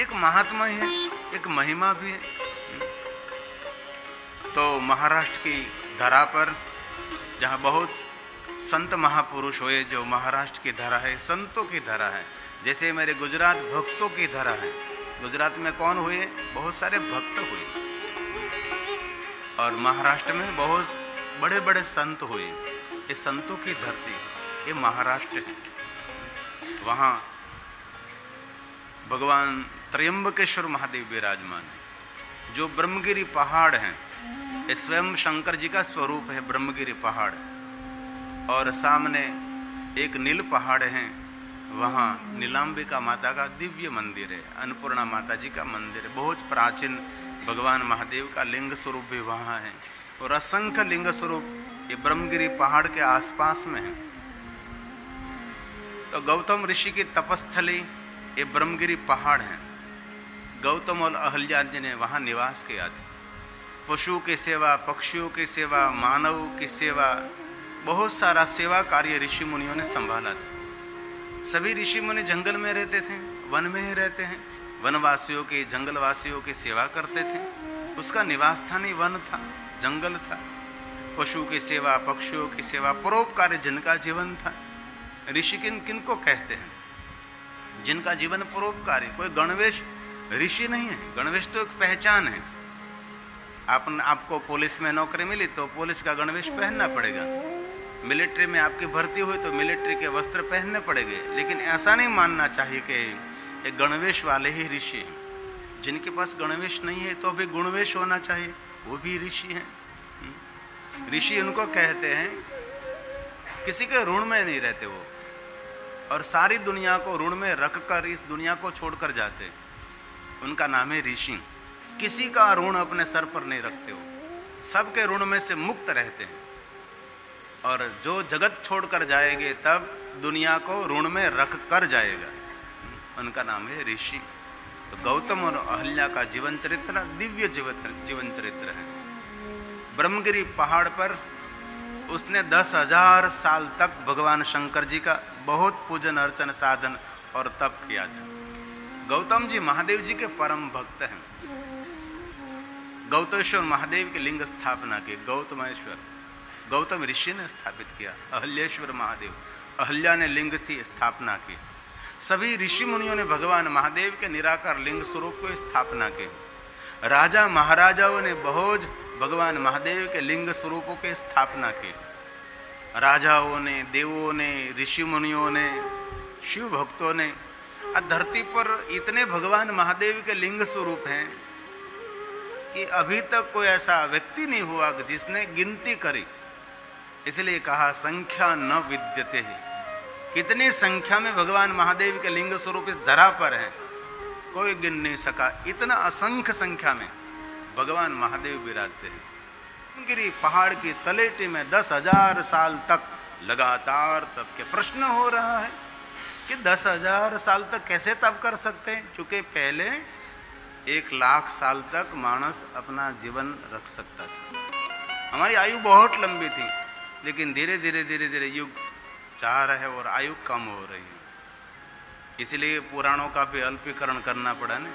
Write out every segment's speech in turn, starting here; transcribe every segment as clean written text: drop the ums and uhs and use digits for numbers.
एक महात्मा ही है, एक महिमा भी है। तो महाराष्ट्र की धरा पर जहाँ बहुत संत महापुरुष हुए, जो महाराष्ट्र की धरा है, संतों की धरा है, जैसे मेरे गुजरात भक्तों की धरा है। गुजरात में कौन हुए? बहुत सारे भक्त हुए, और महाराष्ट्र में बहुत बड़े बड़े संत हुए। ये संतों की धरती, ये महाराष्ट्र है। वहाँ भगवान त्र्यंबकेश्वर महादेव विराजमान है, जो ब्रह्मगिरी पहाड़ है। ये स्वयं शंकर जी का स्वरूप है, ब्रह्मगिरी पहाड़। और सामने एक नील पहाड़ है, वहाँ नीलांबिका माता का दिव्य मंदिर है, अन्नपूर्णा माता जी का मंदिर है। बहुत प्राचीन भगवान महादेव का लिंग स्वरूप भी वहाँ है, और असंख्य लिंग स्वरूप ये ब्रह्मगिरी पहाड़ के आसपास में है। तो गौतम ऋषि की तपस्थली ये ब्रह्मगिरी पहाड़ है। गौतम और अहल्या जी ने वहाँ निवास किया था। पशु की सेवा, पक्षियों की सेवा, मानव की सेवा, बहुत सारा सेवा कार्य ऋषि मुनियों ने संभाला था। सभी ऋषि मुनि जंगल में रहते थे, वन में ही रहते हैं। वनवासियों की, जंगलवासियों की सेवा करते थे। उसका निवास स्थान ही वन था, जंगल था। पशु की सेवा, पक्षियों की सेवा, परोपकारी जिनका जीवन था। ऋषि किनको कहते हैं? जिनका जीवन परोपकारी। कोई गणवेश ऋषि नहीं है। गणवेश तो एक पहचान है। आपको पुलिस में नौकरी मिली तो पुलिस का गणवेश पहनना पड़ेगा। मिलिट्री में आपकी भर्ती हुई तो मिलिट्री के वस्त्र पहनने पड़ेंगे। लेकिन ऐसा नहीं मानना चाहिए कि एक गणवेश वाले ही ऋषि हैं। जिनके पास गणवेश नहीं है तो भी गुणवेश होना चाहिए, वो भी ऋषि हैं। ऋषि उनको कहते हैं, किसी के ऋण में नहीं रहते वो, और सारी दुनिया को ऋण में रखकर इस दुनिया को छोड़कर जाते। उनका नाम है ऋषि। किसी का ऋण अपने सर पर नहीं रखते हो, सबके ऋण में से मुक्त रहते हैं। और जो जगत छोड़कर जाएंगे तब दुनिया को ऋण में रख कर जाएगा। उनका नाम है ऋषि। तो गौतम और अहल्या का जीवन चरित्र दिव्य जीवन चरित्र है। ब्रह्मगिरी पहाड़ पर उसने 10,000 साल तक भगवान शंकर जी का बहुत पूजन अर्चन साधन और तप किया था। गौतम जी महादेव जी के परम भक्त हैं। गौतेश्वर महादेव की लिंग स्थापना की गौतमेश्वर, गौतम ऋषि ने स्थापित किया। अहल्येश्वर महादेव, अहल्या ने लिंग की स्थापना की। सभी ऋषि मुनियों ने भगवान महादेव के निराकार लिंग स्वरूप को स्थापना की। राजा महाराजाओं ने बहुत भगवान महादेव के लिंग स्वरूपों की स्थापना की। राजाओं ने, देवों ने, ऋषि मुनियों ने, शिव भक्तों ने। धरती पर इतने भगवान महादेव के लिंग स्वरूप हैं कि अभी तक कोई ऐसा व्यक्ति नहीं हुआ जिसने गिनती करी। इसलिए कहा संख्या न विद्यते है। कितनी संख्या में भगवान महादेव के लिंग स्वरूप इस धरा पर है, कोई गिन नहीं सका। इतना असंख्य संख्या में भगवान महादेव विराजते हैं। गिरी पहाड़ की तलेटी में 10,000 साल तक लगातार तप के। प्रश्न हो रहा है कि 10,000 साल तक कैसे तप कर सकते हैं? क्योंकि पहले 1,00,000 साल तक मानस अपना जीवन रख सकता था। हमारी आयु बहुत लंबी थी, लेकिन धीरे धीरे युग चाह रहे और आयु कम हो रही है। इसलिए पुराणों का भी अल्पीकरण करना पड़ा ना।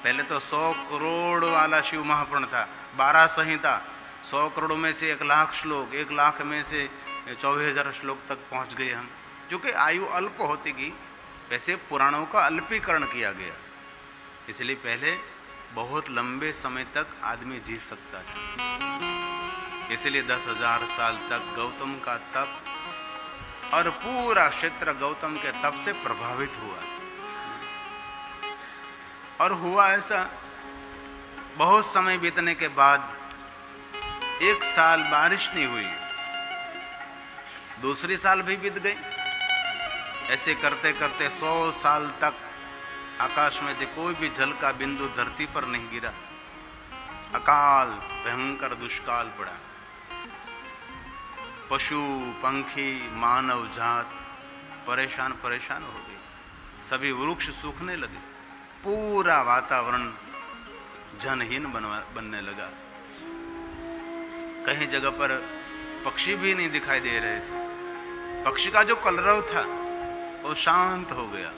पहले तो 100 करोड़ वाला शिव महापुराण था, 12 संहिता। 100 करोड़ में से 1,00,000 श्लोक, 1,00,000 में से 24,000 श्लोक तक पहुंच गए हम। क्योंकि आयु अल्प होती गई, वैसे पुराणों का अल्पीकरण किया गया। इसलिए पहले बहुत लंबे समय तक आदमी जी सकता था। इसलिए 10,000 साल तक गौतम का तप, और पूरा क्षेत्र गौतम के तप से प्रभावित हुआ। और हुआ ऐसा, बहुत समय बीतने के बाद 1 साल बारिश नहीं हुई, दूसरी साल भी बीत गई। ऐसे करते करते 100 साल तक आकाश में से कोई भी जल का बिंदु धरती पर नहीं गिरा। अकाल, भयंकर दुष्काल पड़ा। पशु पंखी मानव जात परेशान हो गई। सभी वृक्ष सूखने लगे, पूरा वातावरण जनहीन बनने लगा। कहीं जगह पर पक्षी भी नहीं दिखाई दे रहे थे। पक्षी का जो कलरव था वो शांत हो गया।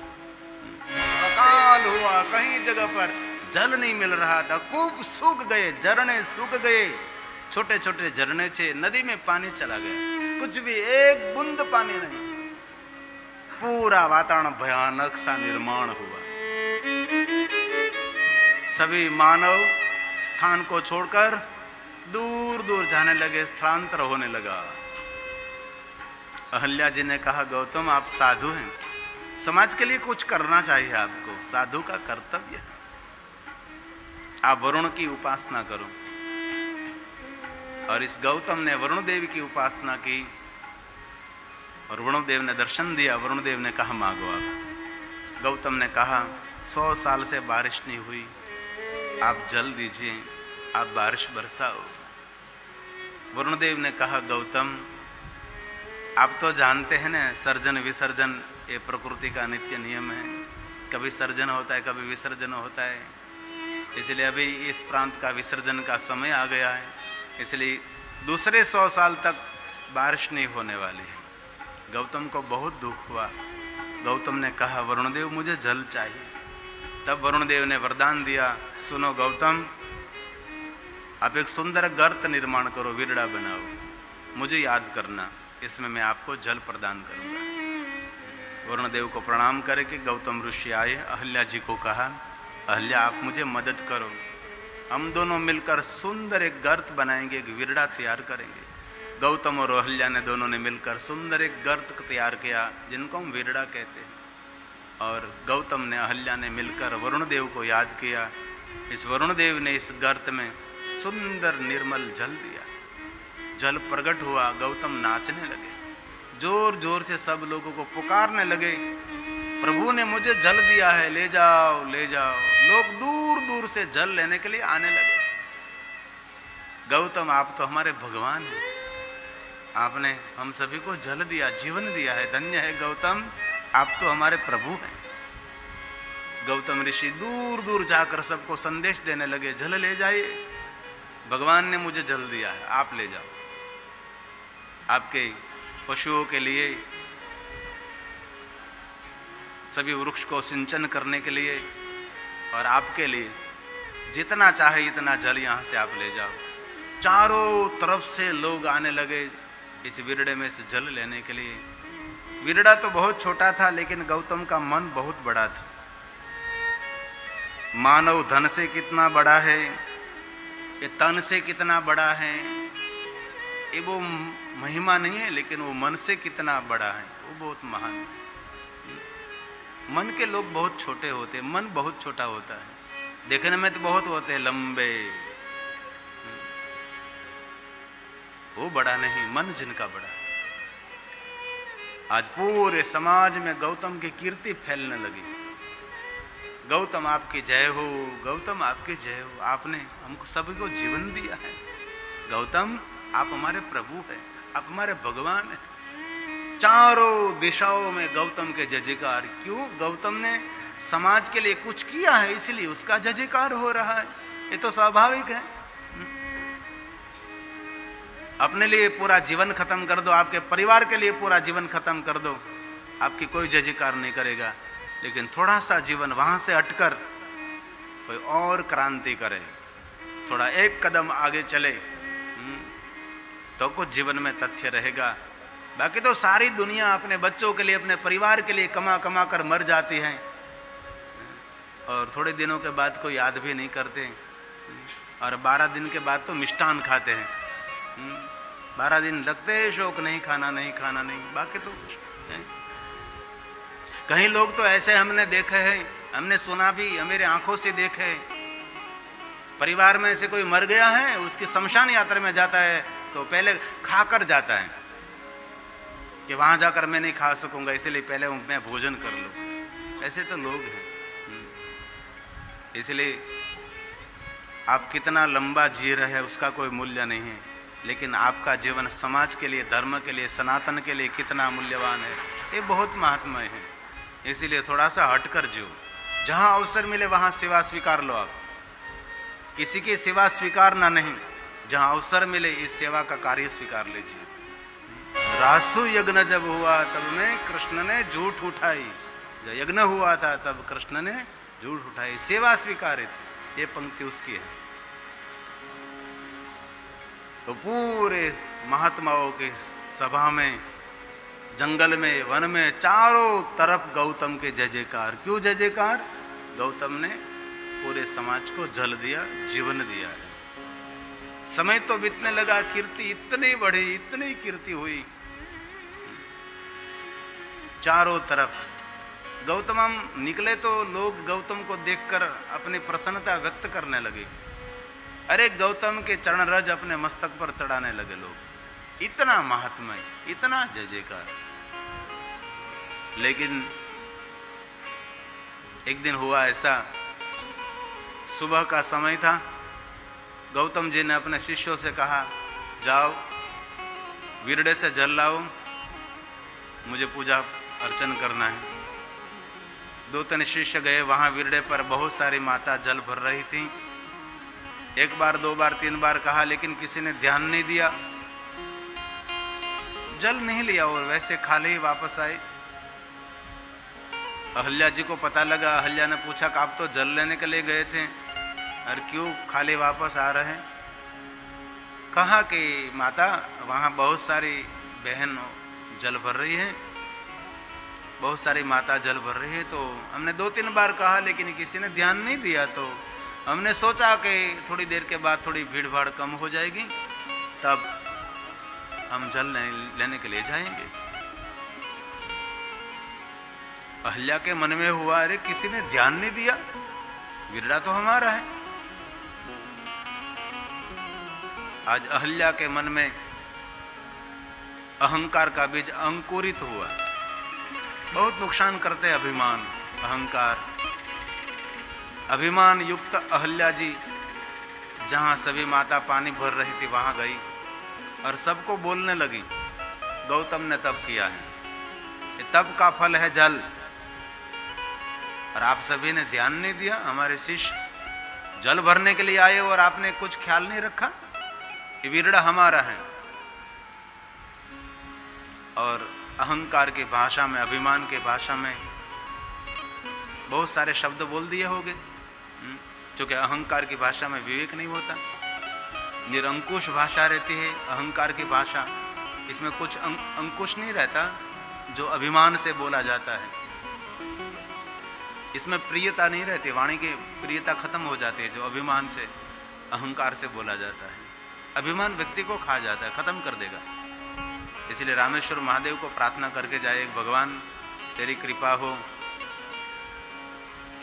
अकाल हुआ, कहीं जगह पर जल नहीं मिल रहा था, खूब सूख गए, झरने सूख गए, छोटे छोटे झरने थे, नदी में पानी चला गया, कुछ भी एक बूंद पानी नहीं। पूरा वातावरण भयानक सा निर्माण हुआ। सभी मानव स्थान को छोड़कर दूर दूर जाने लगे, स्थलांतर होने लगा। अहल्या जी ने कहा, गौतम आप साधु हैं, समाज के लिए कुछ करना चाहिए आपको, साधु का कर्तव्य है, आप वरुण की उपासना करो। और इस गौतम ने वरुण देव की उपासना की और वरुण देव ने दर्शन दिया। वरुण देव ने कहा, मांगो आप। गौतम ने कहा, 100 साल से बारिश नहीं हुई, आप जल दीजिए, आप बारिश बरसाओ। वरुण देव ने कहा, गौतम आप तो जानते हैं ना, सर्जन विसर्जन ये प्रकृति का नित्य नियम है, कभी सर्जन होता है कभी विसर्जन होता है, इसलिए अभी इस प्रांत का विसर्जन का समय आ गया है, इसलिए दूसरे 100 साल तक बारिश नहीं होने वाली है। गौतम को बहुत दुख हुआ। गौतम ने कहा, वरुण देव मुझे जल चाहिए। तब वरुण देव ने वरदान दिया, सुनो गौतम, आप एक सुंदर गर्त निर्माण करो, विरड़ा बनाओ, मुझे याद करना, इसमें मैं आपको जल प्रदान करूंगा। वरुण देव को प्रणाम करके गौतम ऋषि आए, अहल्या जी को कहा, अहल्या आप मुझे मदद करो, हम दोनों मिलकर सुंदर एक गर्त बनाएंगे, एक विरड़ा तैयार करेंगे। गौतम और अहल्या ने दोनों ने मिलकर सुंदर एक गर्त तैयार किया, जिनको हम विरड़ा कहते हैं। और गौतम ने अहल्या ने मिलकर वरुण देव को याद किया। इस वरुण देव ने इस गर्त में सुंदर निर्मल जल दिया, जल प्रकट हुआ। गौतम नाचने लगे, जोर जोर से सब लोगों को पुकारने लगे, प्रभु ने मुझे जल दिया है, ले जाओ ले जाओ। लोग दूर दूर से जल लेने के लिए आने लगे। गौतम आप तो हमारे भगवान हैं, आपने हम सभी को जल दिया, जीवन दिया है, धन्य है गौतम, आप तो हमारे प्रभु हैं। गौतम ऋषि दूर दूर जाकर सबको संदेश देने लगे, जल ले जाइए, भगवान ने मुझे जल दिया है, आप ले जाओ, आपके पशुओं के लिए, सभी वृक्ष को सिंचन करने के लिए और आपके लिए जितना चाहे इतना जल यहाँ से आप ले जाओ। चारों तरफ से लोग आने लगे इस विरड़े में से जल लेने के लिए। विरड़ा तो बहुत छोटा था, लेकिन गौतम का मन बहुत बड़ा था। मानव धन से कितना बड़ा है, ये तन से कितना बड़ा है, ये वो महिमा नहीं है, लेकिन वो मन से कितना बड़ा है, वो बहुत महान है। मन के लोग बहुत छोटे होते हैं, मन बहुत छोटा होता है, देखने में तो बहुत होते हैं लंबे, वो बड़ा नहीं, मन जिनका बड़ा है। आज पूरे समाज में गौतम की कीर्ति फैलने लगी। गौतम आपकी जय हो, गौतम आपकी जय हो, आपने हमको सभी को जीवन दिया है। गौतम आप हमारे प्रभु हैं, आप हमारे भगवान हैं। चारों दिशाओं में गौतम के जय जयकार। क्यों? गौतम ने समाज के लिए कुछ किया है, इसलिए उसका जय जयकार हो रहा है, ये तो स्वाभाविक है। अपने लिए पूरा जीवन खत्म कर दो, आपके परिवार के लिए पूरा जीवन खत्म कर दो, आपकी कोई जय जयकार नहीं करेगा। लेकिन थोड़ा सा जीवन वहां से हटकर कोई और क्रांति करे, थोड़ा एक कदम आगे चले, तो कुछ जीवन में तथ्य रहेगा। बाकी तो सारी दुनिया अपने बच्चों के लिए, अपने परिवार के लिए कमा कमा कर मर जाती है और थोड़े दिनों के बाद कोई याद भी नहीं करते, और 12 दिन के बाद तो मिष्ठान खाते हैं। 12 दिन लगते हैं शौक, नहीं खाना नहीं खाना नहीं, बाकी तो कहीं लोग तो ऐसे हमने देखे हैं, हमने सुना भी, मेरे आंखों से देखे, परिवार में से कोई मर गया है, उसकी शमशान यात्रा में जाता है तो पहले खाकर जाता है कि वहां जाकर मैं नहीं खा सकूंगा, इसलिए पहले मैं भोजन कर लूं। ऐसे तो लोग हैं। इसलिए आप कितना लंबा जी रहे हैं उसका कोई मूल्य नहीं है, लेकिन आपका जीवन समाज के लिए, धर्म के लिए, सनातन के लिए कितना मूल्यवान है, ये बहुत महात्मा है। इसीलिए थोड़ा सा हटकर जियो, जहां अवसर मिले वहां सेवा स्वीकार लो। आप किसी की सेवा स्वीकारना नहीं, जहां अवसर मिले इस सेवा का कार्य स्वीकार लीजिए। रासु यज्ञ जब हुआ तब में कृष्ण ने झूठ उठाई, जब यज्ञ हुआ था तब कृष्ण ने झूठ उठाई, सेवा स्वीकारित, ये पंक्ति उसकी है। तो पूरे महात्माओं के सभा में, जंगल में, वन में, चारों तरफ गौतम के जय जयकार। क्यों जय जयकार? गौतम ने पूरे समाज को जल दिया, जीवन दिया है। समय तो बीतने लगा, कीर्ति इतनी बढ़ी, इतनी कीर्ति हुई चारों तरफ। गौतम निकले तो लोग गौतम को देखकर अपनी प्रसन्नता व्यक्त करने लगे। अरे गौतम के चरण रज अपने मस्तक पर चढ़ाने लगे लोग। इतना महात्म्य, इतना जय जयकार। लेकिन एक दिन हुआ ऐसा, सुबह का समय था, गौतम जी ने अपने शिष्यों से कहा, जाओ विरडे से जल लाओ, मुझे पूजा अर्चन करना है। 2-3 शिष्य गए, वहां विरडे पर बहुत सारी माता जल भर रही थी। 1 बार 2 बार 3 बार कहा, लेकिन किसी ने ध्यान नहीं दिया, जल नहीं लिया और वैसे खाली ही वापस आए। अहल्या जी को पता लगा, अहल्या ने पूछा कि आप तो जल लेने के लिए गए थे और क्यों खाली वापस आ रहे हैं? कहा कि माता वहाँ बहुत सारी बहन जल भर रही है, बहुत सारी माता जल भर रही है। तो हमने 2-3 बार कहा लेकिन किसी ने ध्यान नहीं दिया, तो हमने सोचा कि थोड़ी देर के बाद थोड़ी भीड़ भाड़ कम हो जाएगी, तब हम जल लेने के लिए जाएंगे। अहल्या के मन में हुआ, अरे किसी ने ध्यान नहीं दिया, विरडा तो हमारा है। आज अहल्या के मन में अहंकार का बीज अंकुरित हुआ। बहुत नुकसान करते अभिमान, अहंकार। अभिमान युक्त अहल्या जी जहां सभी माता पानी भर रही थी वहां गई और सबको बोलने लगी। गौतम ने तप किया है, ये तप का फल है जल, और आप सभी ने ध्यान नहीं दिया। हमारे शिष्य जल भरने के लिए आए और आपने कुछ ख्याल नहीं रखा। ये विरडा हमारा है। और अहंकार की भाषा में, अभिमान की भाषा में बहुत सारे शब्द बोल दिए होंगे, क्योंकि अहंकार की भाषा में विवेक नहीं होता। निरंकुश भाषा रहती है अहंकार की भाषा, इसमें कुछ अंकुश नहीं रहता जो अभिमान से बोला जाता है। इसमें प्रियता नहीं रहती, वाणी की प्रियता खत्म हो जाती है जो अभिमान से, अहंकार से बोला जाता है। अभिमान व्यक्ति को खा जाता है, खत्म कर देगा। इसलिए रामेश्वर महादेव को प्रार्थना करके जाए, भगवान तेरी कृपा हो,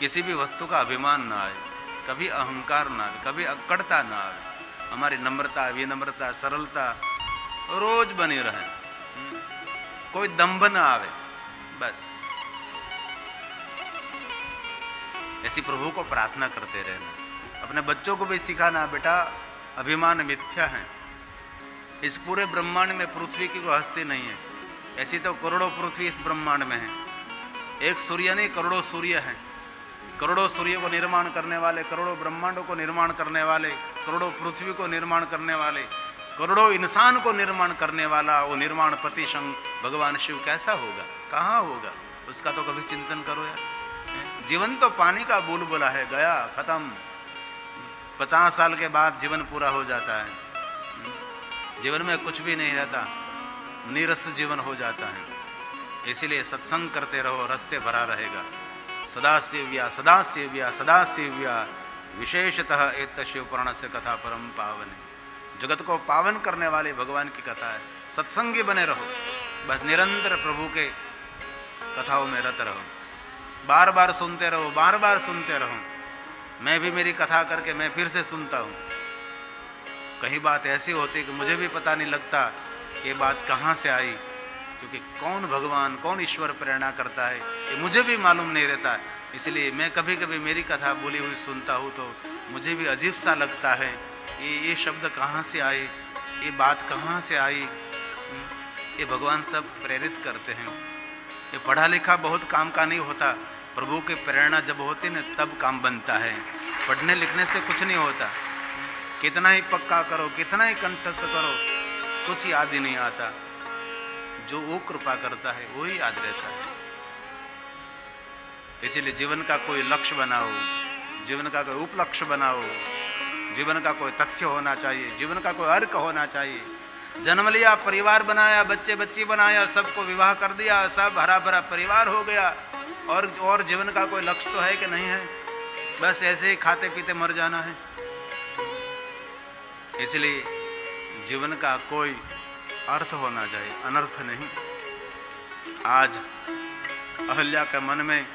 किसी भी वस्तु का अभिमान ना आए, कभी अहंकार ना आए, कभी अक्कड़ता ना आए। हमारी नम्रता, विनम्रता, सरलता रोज बनी रहे, कोई दंभ ना आवे, बस ऐसी प्रभु को प्रार्थना करते रहना। अपने बच्चों को भी सिखाना, बेटा अभिमान मिथ्या है। इस पूरे ब्रह्मांड में पृथ्वी की कोई हस्ती नहीं है। ऐसी तो करोड़ों पृथ्वी इस ब्रह्मांड में है। एक सूर्य नहीं, करोड़ों सूर्य हैं। करोड़ों सूर्य को निर्माण करने वाले, करोड़ों ब्रह्मांडों को निर्माण करने वाले, करोड़ों पृथ्वी को निर्माण करने वाले, करोड़ों इंसान को निर्माण करने वाला वो निर्माण पति भगवान शिव कैसा होगा, कहाँ होगा? उसका तो कभी चिंतन करो यार। जीवन तो पानी का बुलबुला है, गया खत्म। 50 साल के बाद जीवन पूरा हो जाता है। जीवन में कुछ भी नहीं रहता, नीरस जीवन हो जाता है। इसीलिए सत्संग करते रहो, रास्ते भरा रहेगा। सदा सेव्या सदा सेव्या सदा सेव्या विशेषतः एत शिव पुराण से कथा परम पावन। जगत को पावन करने वाले भगवान की कथा है। सत्संगी बने रहो, बस निरंतर प्रभु के कथाओं में रत रहो, बार बार सुनते रहो, बार बार सुनते रहो। मैं भी मेरी कथा करके मैं फिर से सुनता हूँ। कहीं बात ऐसी होती कि मुझे भी पता नहीं लगता ये बात कहाँ से आई, क्योंकि कौन भगवान, कौन ईश्वर प्रेरणा करता है ये मुझे भी मालूम नहीं रहता। इसलिए मैं कभी कभी मेरी कथा बोली हुई सुनता हूँ तो मुझे भी अजीब सा लगता है, ये शब्द कहाँ से आए, ये बात कहाँ से आई। ये भगवान सब प्रेरित करते हैं। ये पढ़ा लिखा बहुत काम का नहीं होता, प्रभु की प्रेरणा जब होती ना तब काम बनता है। पढ़ने लिखने से कुछ नहीं होता, कितना ही पक्का करो, कितना ही कंठस्थ करो, कुछ याद ही नहीं आता। जो वो कृपा करता है वही याद रहता है। इसीलिए जीवन का कोई लक्ष्य बनाओ, जीवन का कोई उपलक्ष्य बनाओ, जीवन का कोई तथ्य होना चाहिए, जीवन का कोई अर्क होना चाहिए। जन्म लिया, परिवार बनाया, बच्चे बच्ची बनाया, सबको विवाह कर दिया, सब हरा भरा परिवार हो गया, और जीवन का कोई लक्ष्य तो है कि नहीं है? बस ऐसे ही खाते पीते मर जाना है। इसलिए जीवन का कोई अर्थ होना चाहिए, अनर्थ नहीं। आज अहल्या के मन में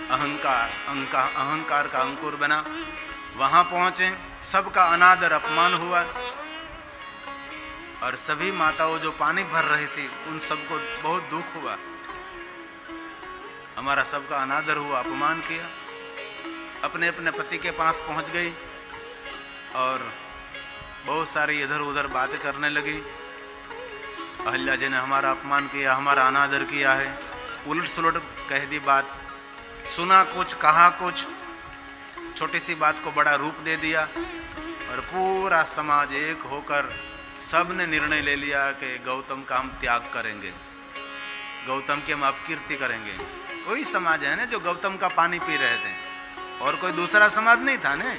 अहंकार का अंकुर बना, वहां पहुंचे, सबका अनादर अपमान हुआ, और सभी माताओं जो पानी भर रही थी उन सबको बहुत दुख हुआ। हमारा सबका अनादर हुआ, अपमान किया। अपने अपने पति के पास पहुंच गई और बहुत सारी इधर उधर बातें करने लगी। अहल्या जी ने हमारा अपमान किया, हमारा अनादर किया है, उलट सुलट कह दी बात, सुना कुछ कहा कुछ, छोटी सी बात को बड़ा रूप दे दिया, और पूरा समाज एक होकर सब ने निर्णय ले लिया कि गौतम का हम त्याग करेंगे, गौतम की हम अपकीर्ति करेंगे। वही समाज है ना जो गौतम का पानी पी रहे थे, और कोई दूसरा समाज नहीं था ना।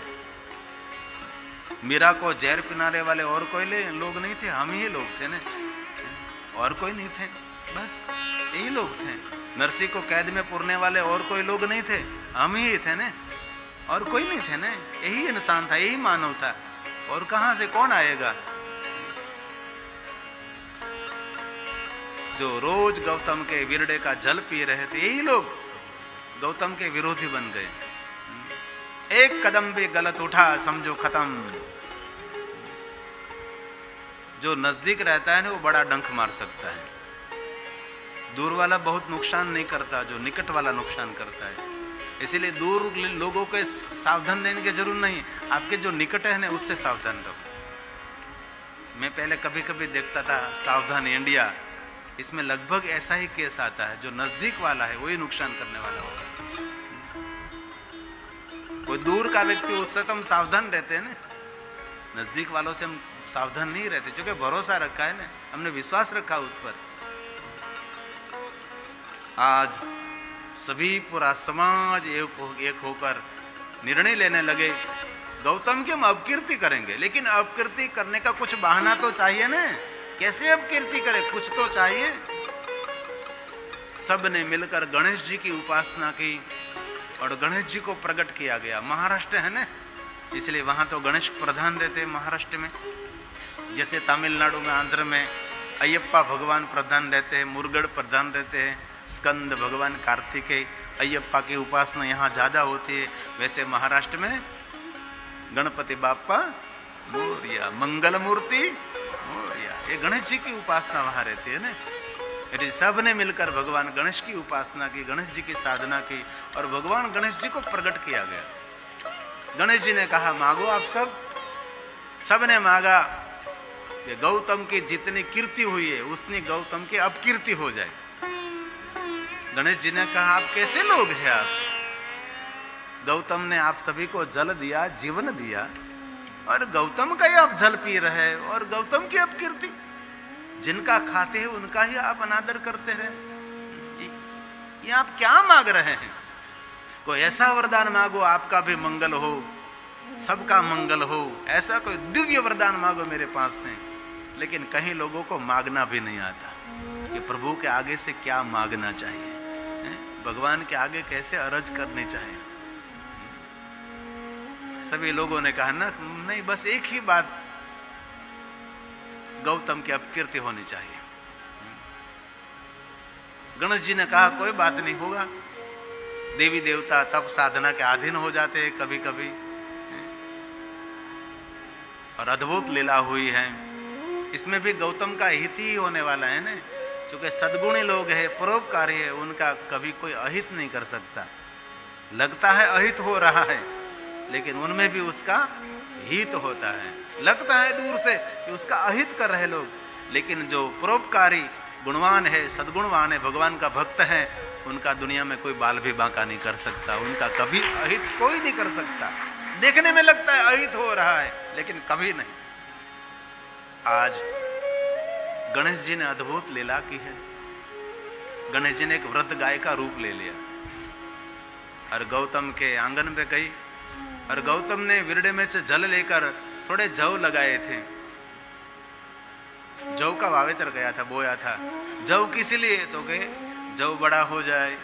मीरा को जहर पिनाने वाले और कोई लोग नहीं थे, हम ही लोग थे ना, और कोई नहीं थे, बस यही लोग थे। नरसी को कैद में पुरने वाले और कोई लोग नहीं थे, हम ही थे ना, और कोई नहीं थे ना। यही इंसान था, यही मानव था, और कहां से कौन आएगा? जो रोज गौतम के विरडे का जल पी रहे थे, यही लोग गौतम के विरोधी बन गए। एक कदम भी गलत उठा समझो खत्म। जो नजदीक रहता है ना वो बड़ा डंक मार सकता है, दूर वाला बहुत नुकसान नहीं करता, जो निकट वाला नुकसान करता है। इसीलिए दूर लोगों के सावधान देने की जरूरत नहीं, आपके जो निकट है ना उससे सावधान रहो। मैं पहले कभी कभी देखता था सावधान इंडिया, इसमें लगभग ऐसा ही केस आता है, जो नजदीक वाला है वही नुकसान करने वाला होगा। कोई दूर का व्यक्ति उससे तो हम सावधान रहते हैं ना, नजदीक वालों से हम सावधान नहीं रहते, क्योंकि भरोसा रखा है ना, हमने विश्वास रखा उस पर। आज सभी पूरा समाज एक होकर निर्णय लेने लगे, गौतम की हम अपकीर्ति करेंगे, लेकिन अपकीर्ति करने का कुछ बहाना तो चाहिए ना। कैसे अपकीर्ति करें, कुछ तो चाहिए। सब ने मिलकर गणेश जी की उपासना की और गणेश जी को प्रकट किया गया। महाराष्ट्र है ना, इसलिए वहां तो गणेश प्रधान देते हैं महाराष्ट्र में। जैसे तमिलनाडु में, आंध्र में अयप्पा भगवान प्रधान रहते हैं, मुरुगन प्रधान रहते हैं, स्कंद भगवान कार्तिकेय, अयप्पा की उपासना यहाँ ज्यादा होती है। वैसे महाराष्ट्र में गणपति बाप्पा मोरिया, मंगल मूर्ति मोरिया, ये गणेश जी की उपासना वहां रहती है ना। यदि सब ने मिलकर भगवान गणेश की उपासना की, गणेश जी की साधना की, और भगवान गणेश जी को प्रकट किया गया। गणेश जी ने कहा मांगो आप सब ने मांगा कि गौतम की जितनी कीर्ति हुई है उतनी गौतम की अपकीर्ति हो जाए। गणेश जी ने कहा आप कैसे लोग हैं आप? गौतम ने आप सभी को जल दिया, जीवन दिया, और गौतम का ही आप जल पी रहे हैं, और गौतम की अपकीर्ति। जिनका खाते हैं उनका ही आप अनादर करते रहे। ये आप क्या मांग रहे हैं? कोई ऐसा वरदान मांगो आपका भी मंगल हो, सबका मंगल हो, ऐसा कोई दिव्य वरदान मांगो मेरे पास से। लेकिन कहीं लोगों को मांगना भी नहीं आता कि प्रभु के आगे से क्या मांगना चाहिए, भगवान के आगे कैसे अर्ज करनी चाहिए। सभी लोगों ने कहा ना, नहीं बस एक ही बात, गौतम की अपकीर्ति होनी चाहिए। गणेश जी ने कहा कोई बात नहीं होगा, देवी देवता तप साधना के अधीन हो जाते हैं कभी कभी, और अद्भुत लीला हुई है। इसमें भी गौतम का हित ही होने वाला है ना, क्योंकि सद्गुणी लोग हैं, परोपकारी है, उनका कभी कोई अहित नहीं कर सकता। लगता है अहित हो रहा है, लेकिन उनमें भी उसका हित होता है। लगता है दूर से कि उसका अहित कर रहे लोग, लेकिन जो परोपकारी गुणवान है, सद्गुणवान है, भगवान का भक्त है, उनका दुनिया में कोई बाल भी बांका नहीं कर सकता, उनका कभी अहित कोई नहीं कर सकता। देखने में लगता है अहित हो रहा है, लेकिन कभी नहीं। आज गणेश जी ने अद्भुत लीला की है। गणेश जी ने एक वृद्ध गाय का रूप ले लिया और गौतम के आंगन पे गई और गौतम ने विरडे में से जल लेकर थोड़े जौ लगाए थे। जौ का वावेतर गया था, बोया था। जौ किस लिए? तो कहे जौ बड़ा हो जाए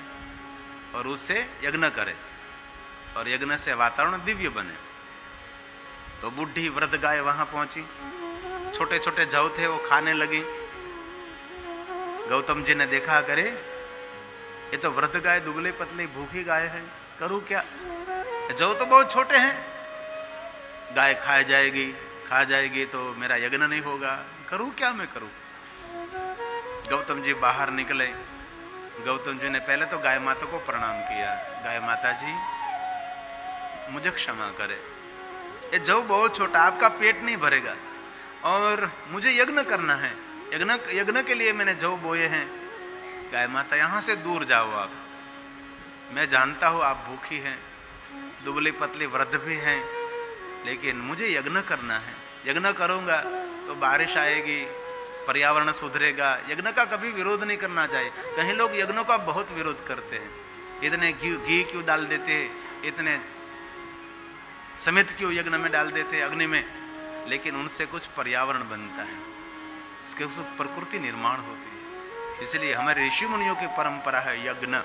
और उससे यज्ञ करे और यज्ञ से वातावरण दिव्य बने। तो बुढ़ी वृद्ध गाय वहां पहुंची, छोटे छोटे जौ थे वो खाने लगी। गौतम जी ने देखा, करे ये तो वृद्ध गाय दुबले पतली भूखी गाय है, करूं क्या? जौ तो बहुत छोटे हैं, गाय खा जाएगी तो मेरा यज्ञ नहीं होगा, करूं क्या मैं करूं? गौतम जी बाहर निकले। गौतम जी ने पहले तो गाय माता को प्रणाम किया, गाय माता जी मुझे क्षमा करे, ये जौ बहुत छोटा, आपका पेट नहीं भरेगा और मुझे यज्ञ करना है, यज्ञ के लिए मैंने जौ बोए हैं। गाय माता यहां से दूर जाओ आप, मैं जानता हूं आप भूखी हैं, दुबली पतली वृद्ध भी हैं, लेकिन मुझे यज्ञ करना है। यज्ञ करूंगा तो बारिश आएगी, पर्यावरण सुधरेगा। यज्ञ का कभी विरोध नहीं करना चाहिए। कहीं लोग यज्ञों का बहुत विरोध करते हैं, इतने घी क्यों डाल देते, इतने समित क्यों यज्ञ में डाल देते अग्नि में, लेकिन उनसे कुछ पर्यावरण बनता है, उसके उस प्रकृति निर्माण होती है। इसलिए हमारे ऋषि मुनियों की परंपरा है यज्ञ,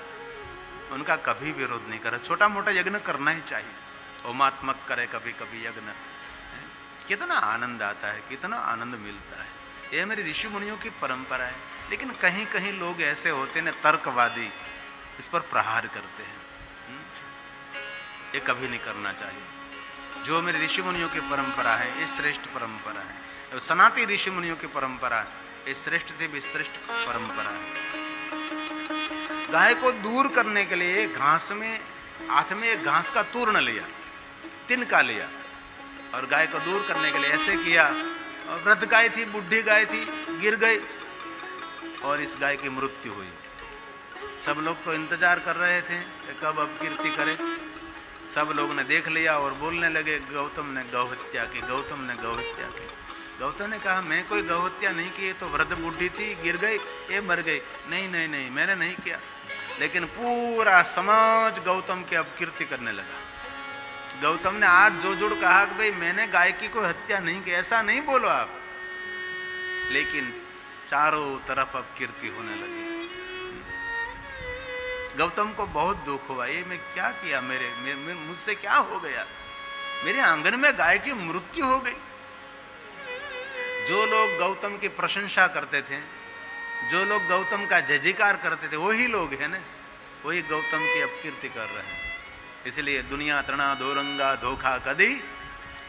उनका कभी विरोध नहीं करा। छोटा मोटा यज्ञ करना ही चाहिए, होमात्मक करे कभी कभी यज्ञ, कितना आनंद आता है, कितना आनंद मिलता है। ये मेरे ऋषि मुनियों की परंपरा है। लेकिन कहीं कहीं लोग ऐसे होते हैं तर्कवादी, इस पर प्रहार करते हैं, ये कभी नहीं करना चाहिए। जो मेरे ऋषि मुनियों की परंपरा है ये श्रेष्ठ परंपरा है, सनातनी ऋषि मुनियों की परंपरा ये श्रेष्ठ से भी श्रेष्ठ परंपरा है। गाय को दूर करने के लिए घास में हाथ में एक घास का तूर्ण लिया, तिनका लिया और गाय को दूर करने के लिए ऐसे किया। और वृद्ध गाय थी, बुढ़ी गाय थी, गिर गई और इस गाय की मृत्यु हुई। सब लोग तो इंतजार कर रहे थे कि कब अब कीर्ति करे। सब लोग ने देख लिया और बोलने लगे गौतम ने गौहत्या की, गौतम ने गौहत्या की। गौतम ने कहा मैं कोई गौहत्या नहीं की, तो वृद्ध बुढ़ी थी, गिर गई, ये मर गई। नहीं नहीं नहीं, मैंने नहीं किया। लेकिन पूरा समाज गौतम की अपकीर्ति करने लगा। गौतम ने आज जोड़ कहा कि भाई मैंने गाय की कोई हत्या नहीं की, ऐसा नहीं बोलो आप। लेकिन चारों तरफ अपकीर्ति होने लगी। गौतम को बहुत दुख हुआ, ये मैं क्या किया, मेरे मुझसे क्या हो गया, मेरे आंगन में गाय की मृत्यु हो गई। जो लोग गौतम की प्रशंसा करते थे, जो लोग गौतम का जय जयकार करते थे, वही लोग हैं ना, वही गौतम की अपकीर्ति कर रहे हैं। इसलिए दुनिया तृणा दोरंगा धोखा कदी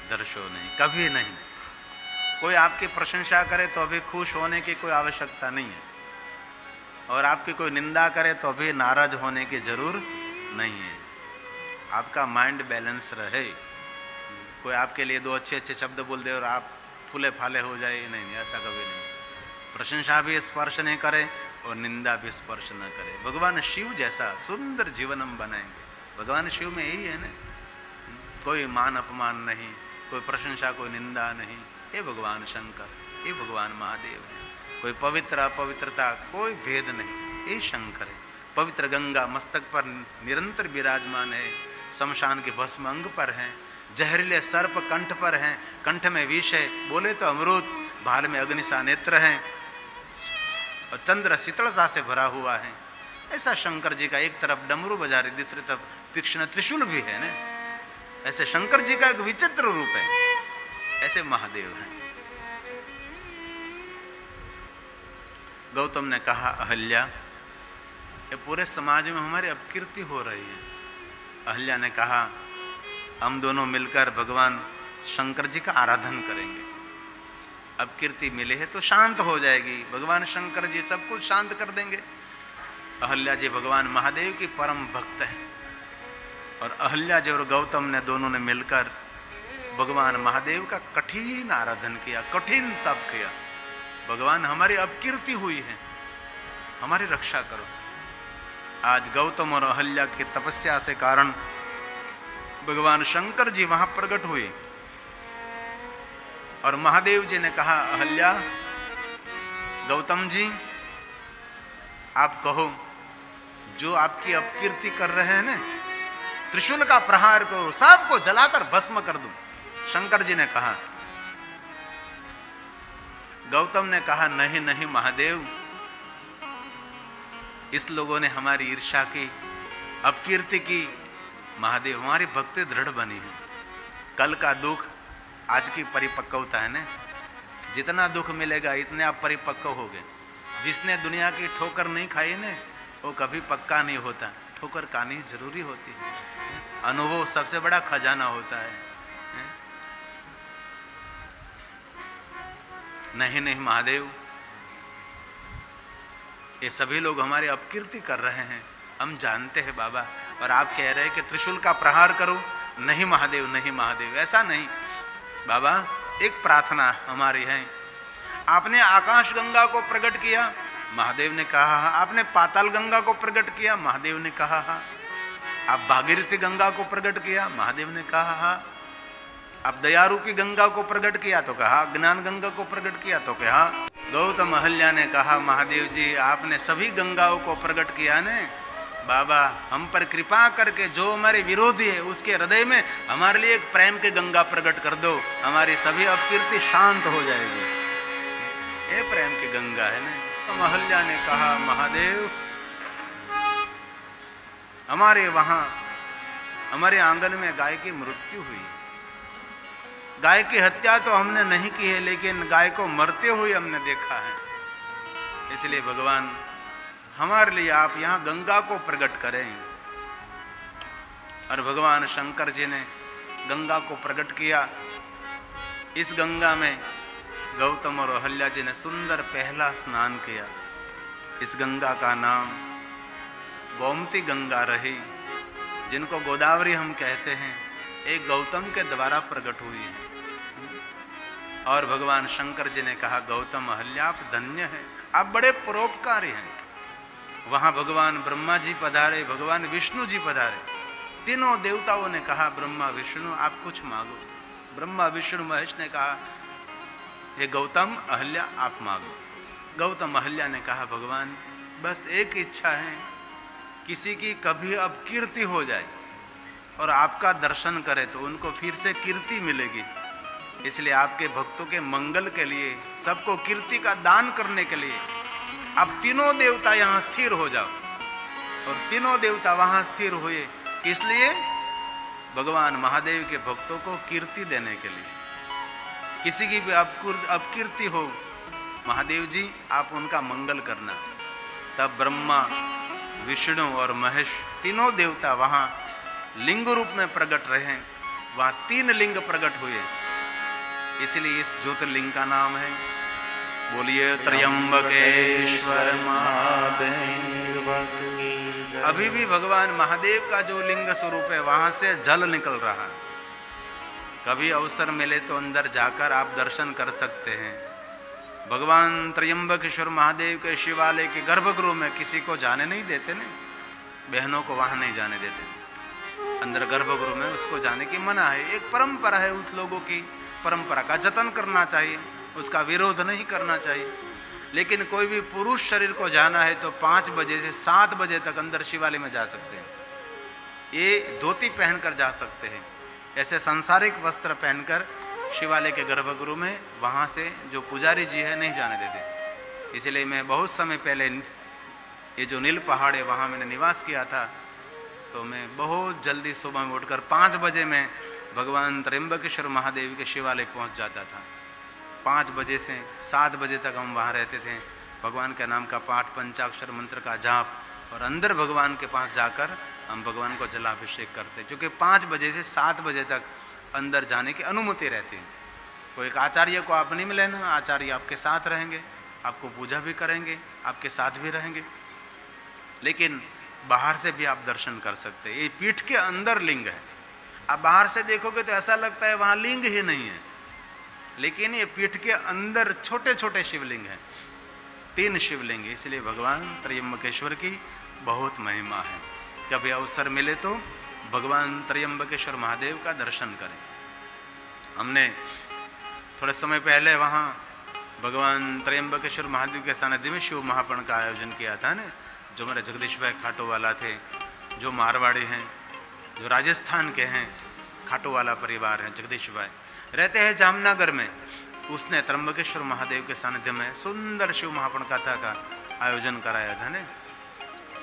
दर्शो नहीं, कभी नहीं। कोई आपकी प्रशंसा करे तो अभी खुश होने की कोई आवश्यकता नहीं है, और आपकी कोई निंदा करे तो अभी नाराज होने की जरूर नहीं है। आपका माइंड बैलेंस रहे। कोई आपके लिए दो अच्छे अच्छे शब्द बोल दे और आप फूले फाले हो जाए, नहीं, ऐसा कभी नहीं। प्रशंसा भी स्पर्श नहीं करे और निंदा भी स्पर्श न करे। भगवान शिव जैसा सुंदर जीवन हम बनाएंगे। भगवान शिव में यही है ना, कोई मान अपमान नहीं, कोई प्रशंसा, कोई निंदा नहीं। ये भगवान शंकर, ये भगवान महादेव है। कोई पवित्र अपवित्रता कोई भेद नहीं, ये शंकर है। पवित्र गंगा मस्तक पर निरंतर विराजमान है, शमशान के भस्म अंग पर हैं, जहरीले सर्प कंठ पर हैं, कंठ में विष है, बोले तो अमृत, भाल में अग्निसा नेत्र हैं और चंद्र शीतलता से भरा हुआ है। ऐसा शंकर जी का एक तरफ डमरू बजा रही, दूसरी तरफ तीक्ष्ण त्रिशूल भी है ना। ऐसे शंकर जी का एक विचित्र रूप है, ऐसे महादेव हैं। गौतम ने कहा अहल्या, ये पूरे समाज में हमारी अपकीर्ति हो रही है। अहल्या ने कहा हम दोनों मिलकर भगवान शंकर जी का आराधन करेंगे, अपकीर्ति मिले है तो शांत हो जाएगी। भगवान शंकर जी सब कुछ शांत कर देंगे। अहल्या जी भगवान महादेव की परम भक्त है, और अहल्या जी और गौतम ने दोनों ने मिलकर भगवान महादेव का कठिन आराधन किया, कठिन तप किया। भगवान हमारी अपकीर्ति हुई है, हमारी रक्षा करो। आज गौतम और अहल्या की तपस्या से कारण भगवान शंकर जी वहां प्रकट हुए, और महादेव जी ने कहा अहल्या, गौतम जी आप कहो जो आपकी अपकीर्ति कर रहे हैं ना, त्रिशूल का प्रहार करो, सबको जलाकर भस्म कर दूं। शंकर जी ने कहा, गौतम ने कहा, नहीं नहीं महादेव, इस लोगों ने हमारी ईर्ष्या की, अपकीर्ति की। महादेव, हमारी भक्ति दृढ़ बनी है। कल का दुख आज की परिपक्वता है ना, जितना दुख मिलेगा इतने आप परिपक्व हो गए। जिसने दुनिया की ठोकर नहीं खाई ना, वो कभी पक्का नहीं होता। ठोकर खानी जरूरी होती है। अनुभव सबसे बड़ा खजाना होता है। नहीं नहीं महादेव, ये सभी लोग हमारी अपकीर्ति कर रहे हैं, हम जानते हैं बाबा, और आप कह रहे हैं कि त्रिशूल का प्रहार करो। नहीं महादेव, नहीं महादेव, ऐसा नहीं बाबा। एक प्रार्थना हमारी है। आपने आकाश गंगा को प्रकट किया, महादेव ने कहा। आपने पाताल गंगा को प्रकट किया, महादेव ने कहा। आप भागीरथी गंगा को प्रकट किया, महादेव ने कहा। आप दयारूपी गंगा को प्रकट किया तो कहा, ज्ञान गंगा को प्रकट किया तो कहा। गौतम अहल्या ने कहा, महादेव जी आपने सभी गंगाओं को प्रकट किया ने बाबा, हम पर कृपा करके जो हमारे विरोधी है उसके हृदय में हमारे लिए एक प्रेम के गंगा प्रकट कर दो, हमारी सभी अपकीर्ति शांत हो जाएगी। ये प्रेम की गंगा है ना। तो अहल्या ने कहा, महादेव हमारे वहां हमारे आंगन में गाय की मृत्यु हुई। गाय की हत्या तो हमने नहीं की है, लेकिन गाय को मरते हुए हमने देखा है। इसलिए भगवान हमारे लिए आप यहां गंगा को प्रकट करें। और भगवान शंकर जी ने गंगा को प्रकट किया। इस गंगा में गौतम और अहल्या जी ने सुंदर पहला स्नान किया। इस गंगा का नाम गोमती गंगा रही, जिनको गोदावरी हम कहते हैं, एक गौतम के द्वारा प्रकट हुई है। और भगवान शंकर जी ने कहा, गौतम अहल्या आप धन्य हैं, आप बड़े परोपकारी हैं। वहां भगवान ब्रह्मा जी पधारे, भगवान विष्णु जी पधारे। तीनों देवताओं ने कहा, ब्रह्मा विष्णु आप कुछ मांगो। ब्रह्मा विष्णु महेश ने कहा, हे गौतम अहल्या आप मांगो। गौतम अहल्या ने कहा, भगवान बस एक इच्छा है, किसी की कभी अब कीर्ति हो जाए और आपका दर्शन करे तो उनको फिर से कीर्ति मिलेगी। इसलिए आपके भक्तों के मंगल के लिए, सबको कीर्ति का दान करने के लिए आप तीनों देवता यहां स्थिर हो जाओ। और तीनों देवता वहां स्थिर हुए, इसलिए भगवान महादेव के भक्तों को कीर्ति देने के लिए। किसी की भी अपकीर्ति हो, महादेव जी आप उनका मंगल करना। तब ब्रह्मा विष्णु और महेश तीनों देवता वहां लिंग रूप में प्रकट रहे। वहां 3 लिंग प्रकट हुए, इसलिए इस ज्योतिर्लिंग का नाम है, बोलिए त्र्यंबकेश्वर महादेव। अभी भी भगवान महादेव का जो लिंग स्वरूप है वहां से जल निकल रहा है। कभी अवसर मिले तो अंदर जाकर आप दर्शन कर सकते हैं। भगवान त्र्यंबकेश्वर महादेव के शिवालय के गर्भगृह में किसी को जाने नहीं देते ना, बहनों को वहां नहीं जाने देते। अंदर गर्भगृह में उसको जाने की मना है। एक परंपरा है, उस लोगों की परंपरा का जतन करना चाहिए, उसका विरोध नहीं करना चाहिए। लेकिन कोई भी पुरुष शरीर को जाना है तो 5 बजे से 7 बजे तक अंदर शिवालय में जा सकते हैं। ये धोती पहनकर जा सकते हैं, ऐसे सांसारिक वस्त्र पहनकर शिवालय के गर्भगृह में वहाँ से जो पुजारी जी है नहीं जाने देते। इसलिए मैं बहुत समय पहले ये जो नील पहाड़ है वहाँ मैंने निवास किया था, तो मैं बहुत जल्दी सुबह में उठकर 5 बजे में भगवान त्र्यंबकेश्वर महादेव के शिवालय पहुँच जाता था। 5 बजे से 7 बजे तक हम वहाँ रहते थे। भगवान के नाम का पाठ, पंचाक्षर मंत्र का जाप, और अंदर भगवान के पास जाकर हम भगवान को जलाभिषेक करते, क्योंकि 5 बजे से 7 बजे तक अंदर जाने की अनुमति रहती है। कोई एक आचार्य को आप नहीं मिले ना, आचार्य आपके साथ रहेंगे, आपको पूजा भी करेंगे, आपके साथ भी रहेंगे, लेकिन बाहर से भी आप दर्शन कर सकते हैं। ये पीठ के अंदर लिंग है। आप बाहर से देखोगे तो ऐसा लगता है वहाँ लिंग ही नहीं है, लेकिन ये पीठ के अंदर छोटे छोटे शिवलिंग हैं, 3 शिवलिंग। इसलिए भगवान त्र्यंबकेश्वर की बहुत महिमा है। कभी अवसर मिले तो भगवान त्र्यंबकेश्वर महादेव का दर्शन करें। हमने थोड़े समय पहले वहाँ भगवान त्रयंबकेश्वर महादेव के सानिध्य में शिव महापर्ण का आयोजन किया था ना। जो मेरे जगदीश भाई खाटो वाला थे, जो मारवाड़ी हैं, जो राजस्थान के हैं, खाटो वाला परिवार है, जगदीश भाई रहते हैं जामनगर में। उसने त्र्यंबकेश्वर महादेव के सानिध्य में सुंदर शिव महापर्ण कथा का आयोजन कराया था ने।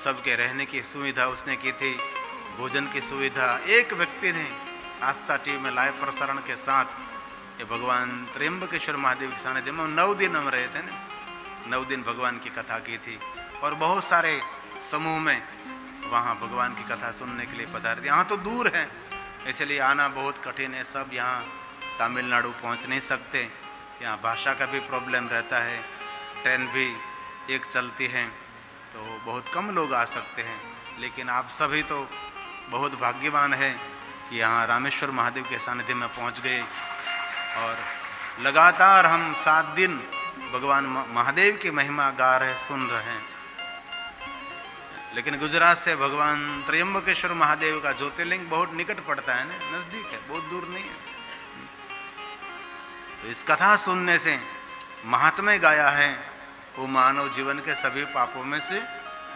सबके रहने की सुविधा उसने की थी, भोजन की सुविधा। एक व्यक्ति ने आस्था टीवी में लाइव प्रसारण के साथ ये भगवान त्र्यंबकेश्वर महादेव के सानिध्य में 9 दिन हम रहे थे ना। 9 दिन भगवान की कथा की थी और बहुत सारे समूह में वहाँ भगवान की कथा सुनने के लिए पधारे थे। यहाँ तो दूर है, इसलिए आना बहुत कठिन है। सब यहाँ तमिलनाडु पहुँच नहीं सकते, यहाँ भाषा का भी प्रॉब्लम रहता है, ट्रेन भी एक चलती है, तो बहुत कम लोग आ सकते हैं। लेकिन आप सभी तो बहुत भाग्यवान हैं कि यहाँ रामेश्वर महादेव के सानिध्य में पहुँच गए और लगातार हम 7 दिन भगवान महादेव की महिमा गा रहे, सुन रहे हैं। लेकिन गुजरात से भगवान त्र्यंबकेश्वर महादेव का ज्योतिर्लिंग बहुत निकट पड़ता है ना, नजदीक है, बहुत दूर नहीं है। तो इस कथा सुनने से महात्म्य गाया है, वो मानव जीवन के सभी पापों में से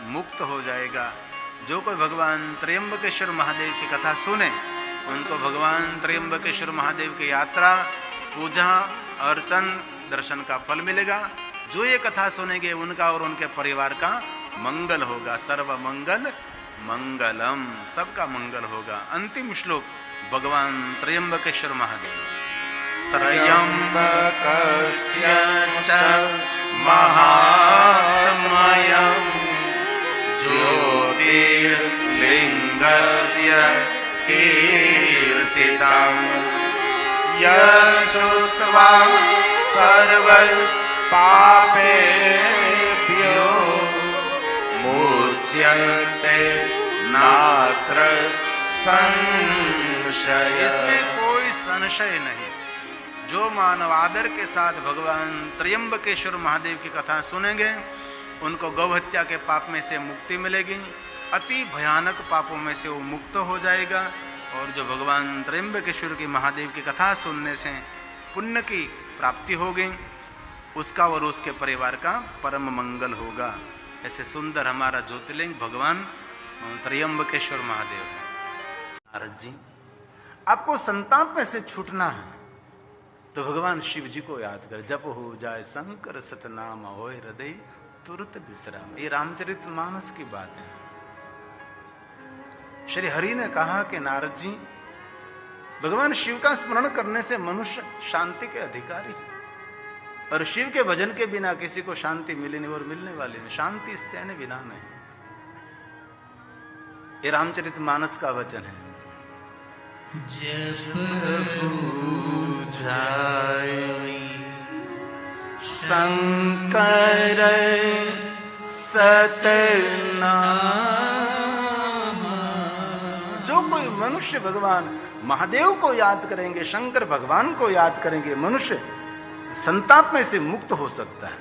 मुक्त हो जाएगा। जो कोई भगवान त्र्यंबकेश्वर महादेव की कथा सुने, उनको भगवान त्र्यंबकेश्वर महादेव की यात्रा, पूजा, अर्चन, दर्शन का फल मिलेगा। जो ये कथा सुनेंगे उनका और उनके परिवार का मंगल होगा। सर्व मंगल मंगलम, सबका मंगल होगा। अंतिम श्लोक भगवान त्र्यंबकेश्वर महादेव। त्र्यंबकस्य च महात्म्यं ज्योतिर्लिङ्गस्य कीर्तितं यच्छ्रुत्वा सर्वपापेभ्यो मुच्यन्ते नात्र संशय। इसमें कोई संशय नहीं। जो मानव आदर के साथ भगवान त्र्यंबकेश्वर महादेव की कथा सुनेंगे, उनको गौहत्या के पाप में से मुक्ति मिलेगी, अति भयानक पापों में से वो मुक्त हो जाएगा। और जो भगवान त्र्यंबकेश्वर की महादेव की कथा सुनने से पुण्य की प्राप्ति होगी, उसका और उसके परिवार का परम मंगल होगा। ऐसे सुंदर हमारा ज्योतिर्लिंग भगवान त्र्यंबकेश्वर महादेव है। नारद जी, आपको संताप में से छूटना है तो भगवान शिव जी को याद कर। जप हो जाए शंकर सतनाम, होए हृदय तुरंत विश्राम। ये रामचरितमानस की बात है। श्री हरि ने कहा कि नारद जी, भगवान शिव का स्मरण करने से मनुष्य शांति के अधिकारी है, और शिव के भजन के बिना किसी को शांति मिली नहीं और मिलने वाली नहीं। शांति स्तेन बिना नहीं। ये रामचरितमानस का वचन है। शंकर सतनाम। जो कोई मनुष्य भगवान महादेव को याद करेंगे, शंकर भगवान को याद करेंगे, मनुष्य संताप में से मुक्त हो सकता है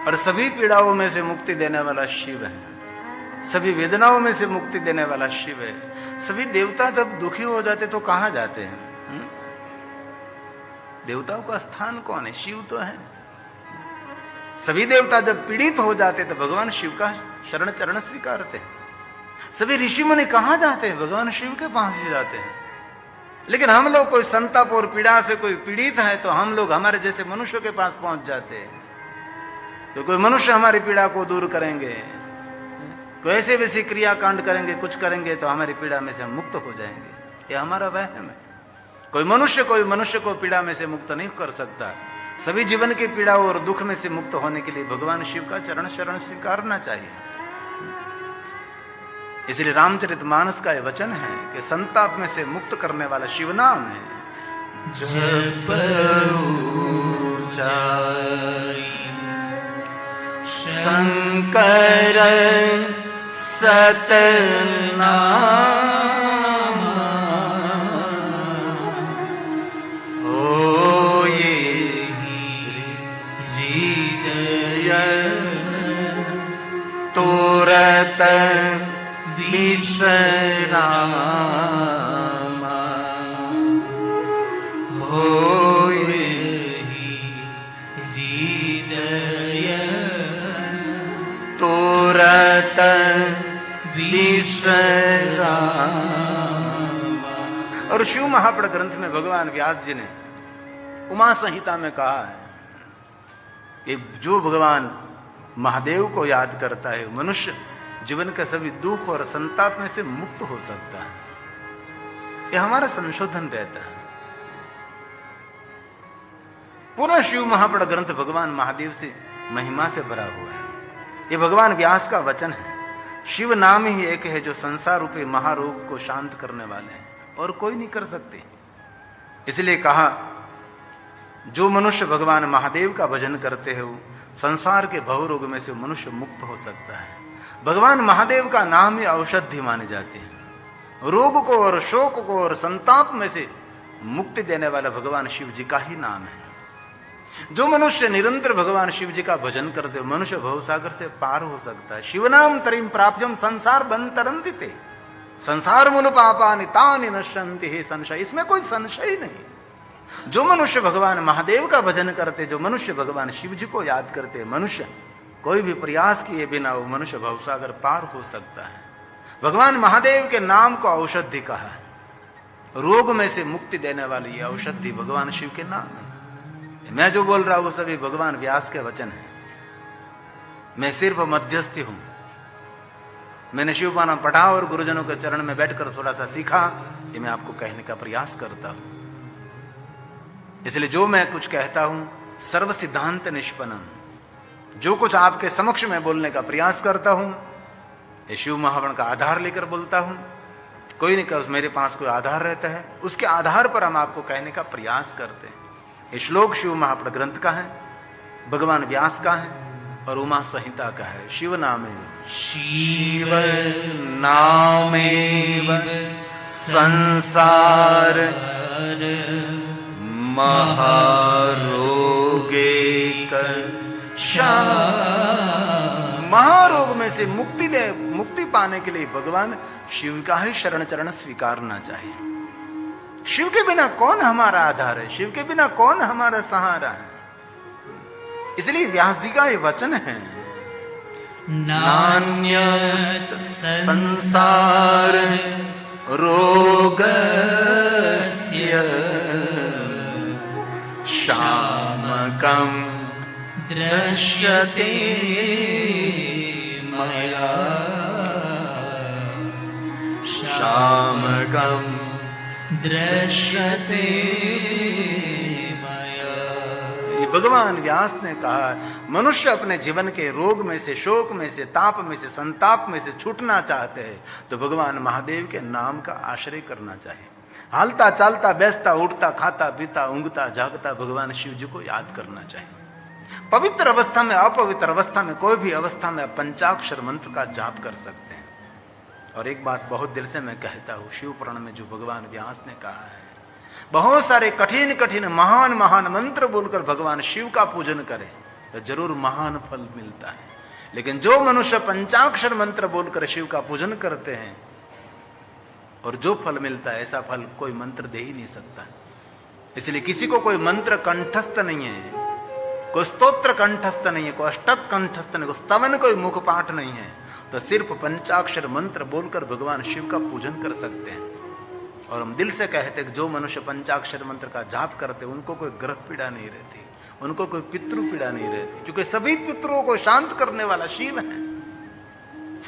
और सभी पीड़ाओं में से मुक्ति देने वाला शिव है। सभी वेदनाओं में से मुक्ति देने वाला शिव है। सभी देवता जब दुखी हो जाते तो कहां जाते हैं? देवताओं का स्थान कौन है? शिव तो है। सभी देवता जब पीड़ित हो जाते तो भगवान शिव का शरण चरण स्वीकारते हैं। सभी ऋषि मुनि कहां जाते हैं? भगवान शिव के पास ही जाते हैं। लेकिन हम लोग कोई संताप और पीड़ा से कोई पीड़ित है तो हम लोग हमारे जैसे मनुष्यों के पास पहुंच जाते हैं। तो कोई मनुष्य हमारी पीड़ा को दूर करेंगे, कोई ऐसे वैसे क्रियाकांड करेंगे, कुछ करेंगे तो हमारी पीड़ा में से हम मुक्त हो जाएंगे। ये हमारा वहम है। कोई मनुष्य को पीड़ा में से मुक्त नहीं कर सकता। सभी जीवन की पीड़ा और दुख में से मुक्त होने के लिए भगवान शिव का चरण शरण स्वीकारना चाहिए। इसलिए रामचरितमानस का यह वचन है कि संताप में से मुक्त करने वाला शिव नाम है। शंकर सतनाम होए हृदय तुरत विश्राम होए और शिव महापड़ ग्रंथ में भगवान व्यास जी ने उमा संहिता में कहा है कि जो भगवान महादेव को याद करता है मनुष्य जीवन के सभी दुख और संताप में से मुक्त हो सकता है। यह हमारा संशोधन रहता है। पूरा शिव महापड़ ग्रंथ भगवान महादेव से महिमा से भरा हुआ है। यह भगवान व्यास का वचन है। शिव नाम ही एक है जो संसार रूपी महारोग को शांत करने वाले हैं और कोई नहीं कर सकते। इसलिए कहा जो मनुष्य भगवान महादेव का भजन करते हैं वो संसार के भव रोग में से मनुष्य मुक्त हो सकता है। भगवान महादेव का नाम ही औषधि माने जाते हैं। रोग को और शोक को और संताप में से मुक्ति देने वाला भगवान शिव जी का ही नाम है। जो मनुष्य निरंतर भगवान शिव जी का भजन करते मनुष्य भवसागर से पार हो सकता है। शिवनाम तरीम प्राप्त्यम संसार बंतरंति ते संसार मूल पापानि तानि नश्यन्ति हे संशय। इसमें कोई संशय ही नहीं। जो मनुष्य भगवान महादेव का भजन करते, जो मनुष्य भगवान शिव जी को याद करते, मनुष्य कोई भी प्रयास किए बिना वो मनुष्य भवसागर पार हो सकता है। भगवान महादेव के नाम को औषधि कहा है। रोग में से मुक्ति देने वाली ये औषधि भगवान शिव के नाम है। मैं जो बोल रहा हूं वो सभी भगवान व्यास के वचन है। मैं सिर्फ मध्यस्थी हूं। मैंने शिवपाना पढ़ा और गुरुजनों के चरण में बैठकर थोड़ा सा सीखा, ये मैं आपको कहने का प्रयास करता हूं। इसलिए जो मैं कुछ कहता हूं सर्व सिद्धांत निष्पन्नम, जो कुछ आपके समक्ष में बोलने का प्रयास करता हूं ये शिव महावण का आधार लेकर बोलता हूं। कोई नहीं कहा मेरे पास कोई आधार रहता है, उसके आधार पर हम आपको कहने का प्रयास करते हैं। ये श्लोक शिव महापड़ ग्रंथ का है, भगवान व्यास का है और उमा संहिता का है। शिव नामे शिव नामेव संसार महारोगे महारोग में से मुक्ति पाने के लिए भगवान शिव का ही शरण चरण स्वीकारना चाहिए। शिव के बिना कौन हमारा आधार है, शिव के बिना कौन हमारा सहारा है। इसलिए व्यास जी का ये वचन है, नान्यत् संसार रोगस्य शामकं दृश्यते मया शामकं दृश्यते मया। ये भगवान व्यास ने कहा मनुष्य अपने जीवन के रोग में से, शोक में से, ताप में से, संताप में से छूटना चाहते हैं तो भगवान महादेव के नाम का आश्रय करना चाहिए। हालता चालता बैसता उठता खाता पीता ऊँगता जागता भगवान शिव जी को याद करना चाहिए। पवित्र अवस्था में, अपवित्र अवस्था में, कोई भी अवस्था में पंचाक्षर मंत्र का जाप कर सकते हैं। और एक बात बहुत दिल से मैं कहता हूं, शिव पुराण में जो भगवान व्यास ने कहा है, बहुत सारे कठिन कठिन महान महान मंत्र बोलकर भगवान शिव का पूजन करे तो जरूर महान फल मिलता है। लेकिन जो मनुष्य पंचाक्षर मंत्र बोलकर शिव का पूजन करते हैं और जो फल मिलता है ऐसा फल कोई मंत्र दे ही नहीं सकता। इसलिए किसी को कोई मंत्र कंठस्थ नहीं है, कोई स्तोत्र कंठस्थ नहीं है, कोई अष्टक कंठस्थ नहीं, कोई स्तवन, कोई मुख पाठ नहीं है, तो सिर्फ पंचाक्षर मंत्र बोलकर भगवान शिव का पूजन कर सकते हैं। और हम दिल से कहते हैं कि जो मनुष्य पंचाक्षर मंत्र का जाप करते उनको कोई ग्रह पीड़ा नहीं रहती, उनको कोई पितृ पीड़ा नहीं रहती, क्योंकि सभी पितरों को शांत करने वाला शिव है,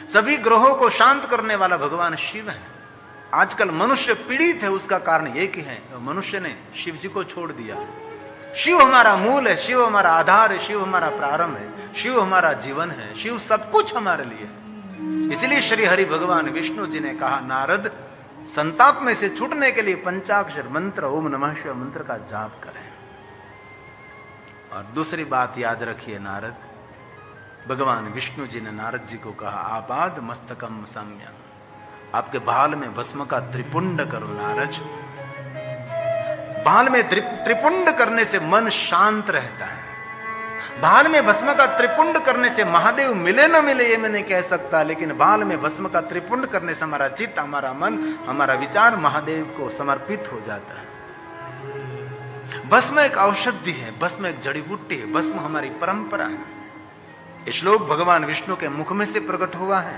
सभी ग्रहों को शांत करने वाला भगवान शिव है। आजकल मनुष्य पीड़ित है, उसका कारण एक ही है, मनुष्य ने शिव जी को छोड़ दिया। शिव हमारा मूल है, शिव हमारा आधार है, शिव हमारा प्रारंभ है, शिव हमारा जीवन है, शिव सब कुछ हमारे लिए है। इसलिए श्री हरि भगवान विष्णु जी ने कहा नारद संताप में से छूटने के लिए पंचाक्षर मंत्र ओम नमः शिवाय मंत्र का जाप करें। और दूसरी बात याद रखिए, नारद भगवान विष्णु जी ने नारद जी को कहा आपाद मस्तकम सम्यम, आपके बाल में भस्म का त्रिपुंड करो नारद। बाल में त्रिपुंड करने से मन शांत रहता है। बाल में भस्म का त्रिपुंड करने से महादेव मिले न मिले ये मैं नहीं कह सकता, लेकिन बाल में भस्म का त्रिपुंड करने से हमारा चित्त, हमारा मन, हमारा विचार महादेव को समर्पित हो जाता है। भस्म एक औषधि है, भस्म एक जड़ी बूटी है, भस्म हमारी परंपरा है। ये श्लोक भगवान विष्णु के मुख में से प्रकट हुआ है।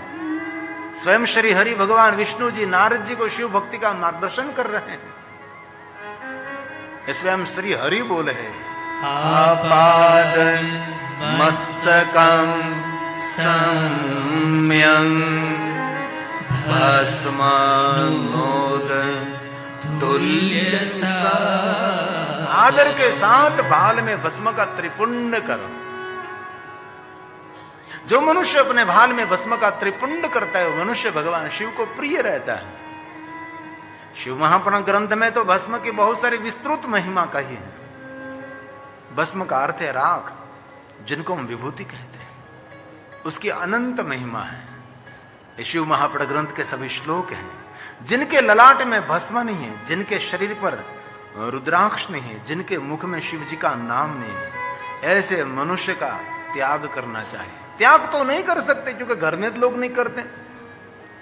स्वयं श्री हरि भगवान विष्णु जी नारद जी को शिव भक्ति का मार्गदर्शन कर रहे हैं। इसमें हम श्री हरि बोले है। आपाद मस्तकं सम्यं भस्मानोद तुल्यसा। आदर के साथ बाल में भस्म का त्रिपुंड करो। जो मनुष्य अपने भाल में भस्म का त्रिपुंड करता है वो मनुष्य भगवान शिव को प्रिय रहता है। शिव महापुराण ग्रंथ में तो भस्म की बहुत सारी विस्तृत महिमा कही है। भस्म का अर्थ है राख, जिनको हम विभूति कहते हैं, उसकी अनंत महिमा है। ये शिव महापुराण ग्रंथ के सभी श्लोक हैं। जिनके ललाट में भस्म नहीं है, जिनके शरीर पर रुद्राक्ष नहीं है, जिनके मुख में शिव जी का नाम नहीं है, ऐसे मनुष्य का त्याग करना चाहिए। त्याग तो नहीं कर सकते क्योंकि घर में तो लोग नहीं करते,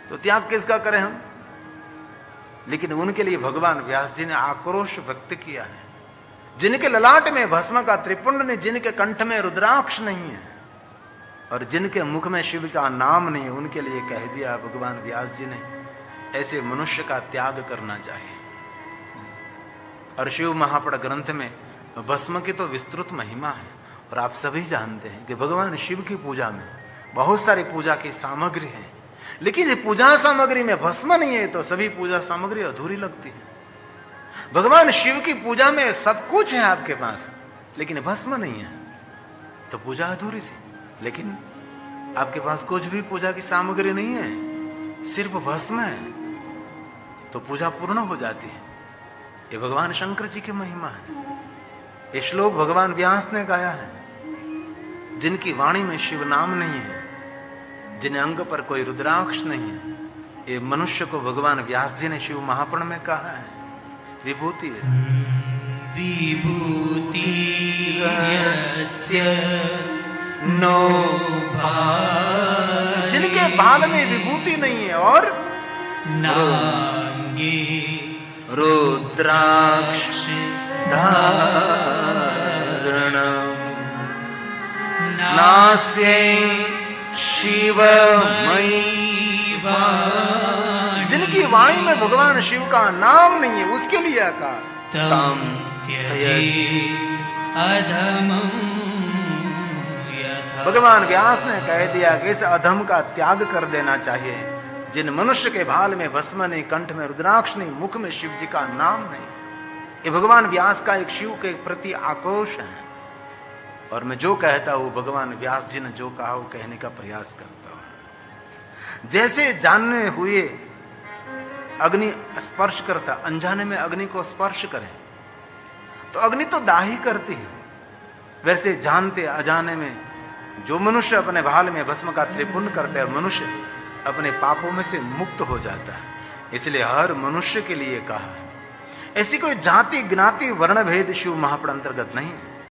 तो त्याग किसका करें हम। लेकिन उनके लिए भगवान व्यास जी ने आक्रोश व्यक्त किया है। जिनके ललाट में भस्म का त्रिपुंड नहीं, जिनके कंठ में रुद्राक्ष नहीं है और जिनके मुख में शिव का नाम नहीं है, उनके लिए कह दिया भगवान व्यास जी ने, ऐसे मनुष्य का त्याग करना चाहिए। और शिव महापुराण ग्रंथ में भस्म की तो विस्तृत महिमा है। और आप सभी जानते हैं कि भगवान शिव की पूजा में बहुत सारी पूजा की सामग्री है, लेकिन पूजा सामग्री में भस्म नहीं है तो सभी पूजा सामग्री अधूरी लगती है। भगवान शिव की पूजा में सब कुछ है आपके पास, लेकिन भस्म नहीं है तो पूजा अधूरी सी। लेकिन आपके पास कुछ भी पूजा की सामग्री नहीं है, सिर्फ भस्म है, तो पूजा पूर्ण हो जाती है। ये भगवान शंकर जी की महिमा है। ये श्लोक भगवान व्यास ने गाया है। जिनकी वाणी में शिव नाम नहीं है, जिन अंग पर कोई रुद्राक्ष नहीं है, ये मनुष्य को भगवान व्यास जी ने शिव महापुराण में कहा है विभूति है। विभूति नो भार। जिनके बाल में विभूति नहीं है और नांगे रुद्राक्ष धारणम नास्ये शिवमयी वाणी। जिनकी वाणी में भगवान शिव का नाम नहीं है, उसके लिए कहा तम त्यजे अधमं यथा। भगवान व्यास ने कह दिया कि इस अधम का त्याग कर देना चाहिए। जिन मनुष्य के भाल में भस्म नहीं, कंठ में रुद्राक्ष नहीं, मुख में शिव जी का नाम नहीं। ये भगवान व्यास का एक शिव के प्रति आक्रोश है। और मैं जो कहता हूं, भगवान व्यास जी ने जो कहा वो कहने का प्रयास करता हूं। जैसे जानने हुए अग्नि स्पर्श करता, अनजाने में अग्नि को स्पर्श करें तो अग्नि तो दाही करती है, वैसे जानते अजाने में जो मनुष्य अपने भाल में भस्म का त्रिपुंड करता है, मनुष्य अपने पापों में से मुक्त हो जाता है। इसलिए हर मनुष्य के लिए कहा है। ऐसी कोई जाति ज्ञाति वर्ण भेद शिव महापुराण अंतर्गत नहीं।